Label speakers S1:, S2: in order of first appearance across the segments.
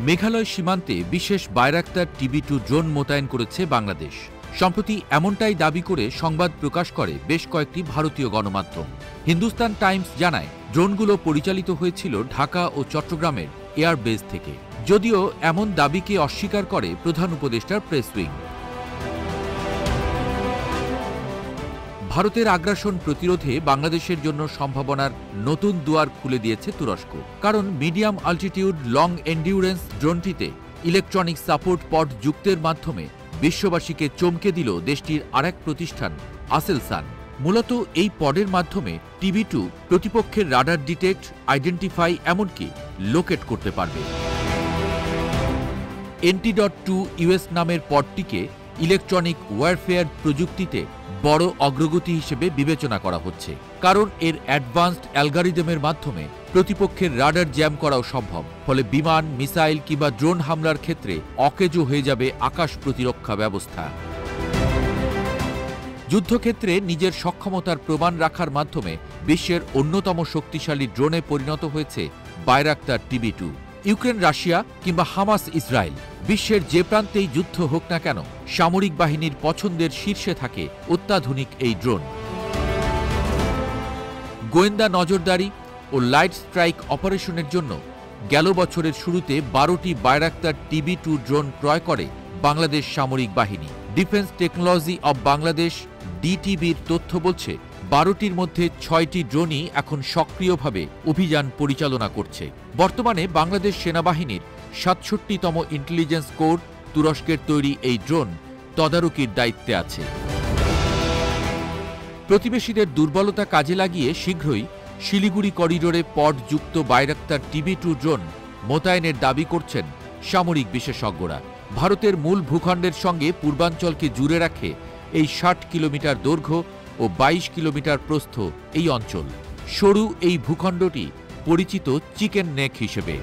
S1: মেঘালয় সীমান্তে বিশেষ Bayraktar TB2 drone মোতায়েন করেছে বাংলাদেশ। সম্প্রতি এমনটাই দাবি করে সংবাদ প্রকাশ করে বেশ কয়েকটি ভারতীয় গণমাধ্যম। হিন্দুস্তান টাইমস জানায়, ড্রোনগুলো পরিচালিত হয়েছিল ঢাকা ও চট্টগ্রামের এয়ারবেস থেকে। যদিও এমন দাবিকে অস্বীকার করে প্রধান উপদেষ্টার প্রেস উইং। ভারতের আগ্রাসন প্রতিরোধে বাংলাদেশের জন্য সম্ভাবনার নতুন দুয়ার খুলে দিয়েছে তুরস্ক। কারণ মিডিয়াম অল্টিটিউড লং এন্ডিউরেন্স ড্রোনটিতে ইলেকট্রনিক সাপোর্ট পড যুক্তের মাধ্যমে বিশ্ববাসীকে চমকে দিল দেশটির আরেক প্রতিষ্ঠান আসেলসান। মূলত এই পডের মাধ্যমে TB2 প্রতিপক্ষের রাডার ডিটেক্ট, আইডেন্টিফাই, এমনকি লোকেট করতে পারবে। Anti-2 US নামের পডটিকে ইলেকট্রনিক ওয়ারফেয়ার প্রযুক্তিতে বড় অগ্রগতি হিসেবে বিবেচনা করা হচ্ছে। কারণ এর অ্যাডভান্সড অ্যালগরিদমের মাধ্যমে প্রতিপক্ষের রাডার জ্যাম করাও সম্ভব। ফলে বিমান, মিসাইল কিংবা ড্রোন হামলার ক্ষেত্রে অকেজো হয়ে যাবে আকাশ প্রতিরক্ষা ব্যবস্থা। যুদ্ধক্ষেত্রে নিজের সক্ষমতার প্রমাণ রাখার মাধ্যমে বিশ্বের অন্যতম শক্তিশালী ড্রোনে পরিণত হয়েছে বাইরাক্তার TB2। ইউক্রেন রাশিয়া কিংবা হামাস ইসরায়েল, বিশ্বের যে প্রান্তেই যুদ্ধ হোক না কেন, সামরিক বাহিনীর পছন্দের শীর্ষে থাকে অত্যাধুনিক এই ড্রোন। গোয়েন্দা নজরদারি ও লাইট স্ট্রাইক অপারেশনের জন্য গেল বছরের শুরুতে 12টি বাইরাক্তার TB2 ড্রোন ক্রয় করে বাংলাদেশ সামরিক বাহিনী। ডিফেন্স টেকনোলজি অব বাংলাদেশ DTBর তথ্য বলছে, 12টির মধ্যে 6টি ড্রোনই এখন সক্রিয়ভাবে অভিযান পরিচালনা করছে। বর্তমানে বাংলাদেশ সেনাবাহিনীর 67তম ইন্টেলিজেন্স কোর তুরস্কের তৈরি এই ড্রোন তদারকির দায়িত্বে আছে। প্রতিবেশীদের দুর্বলতা কাজে লাগিয়ে শীঘ্রই শিলিগুড়ি করিডোরে পডযুক্ত বাইরাক্তার TB2 ড্রোন মোতায়েনের দাবি করছেন সামরিক বিশেষজ্ঞরা। ভারতের মূল ভূখণ্ডের সঙ্গে পূর্বাঞ্চলকে জুড়ে রাখে এই 60 কিলোমিটার দৈর্ঘ্য ও 22 কিলোমিটার প্রস্থ এই অঞ্চল। সরু এই ভূখণ্ডটি পরিচিত চিকেন নেক হিসেবে।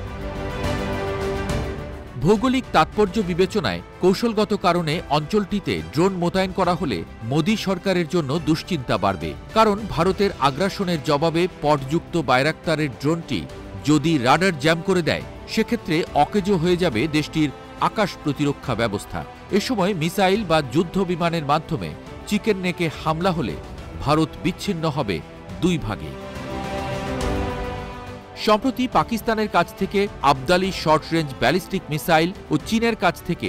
S1: ভৌগোলিক তাৎপর্য বিবেচনায় কৌশলগত কারণে অঞ্চলটিতে ড্রোন মোতায়েন করা হলে মোদী সরকারের জন্য দুশ্চিন্তা বাড়বে। কারণ ভারতের আগ্রাসনের জবাবে পডযুক্ত বাইরাক্তারের ড্রোনটি যদি রাডার জ্যাম করে দেয়, সেক্ষেত্রে অকেজো হয়ে যাবে দেশটির আকাশ প্রতিরক্ষা ব্যবস্থা। এ সময় মিসাইল বা যুদ্ধ বিমানের মাধ্যমে চিকেন নেকে হামলা হলে ভারত বিচ্ছিন্ন হবে দুই ভাগে। সম্প্রতি পাকিস্তানের কাছ থেকে Abdali short range ballistic missile ও চীনের কাছ থেকে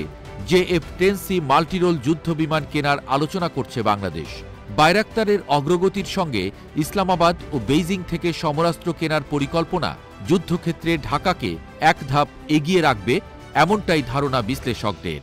S1: JF-10C মাল্টিরোল যুদ্ধ বিমান কেনার আলোচনা করছে বাংলাদেশ। বাইরাক্তারের অগ্রগতির সঙ্গে ইসলামাবাদ ও বেইজিং থেকে সমরাস্ত্র কেনার পরিকল্পনা যুদ্ধক্ষেত্রে ঢাকাকে এক ধাপ এগিয়ে রাখবে, এমনটাই ধারণা বিশ্লেষকদের।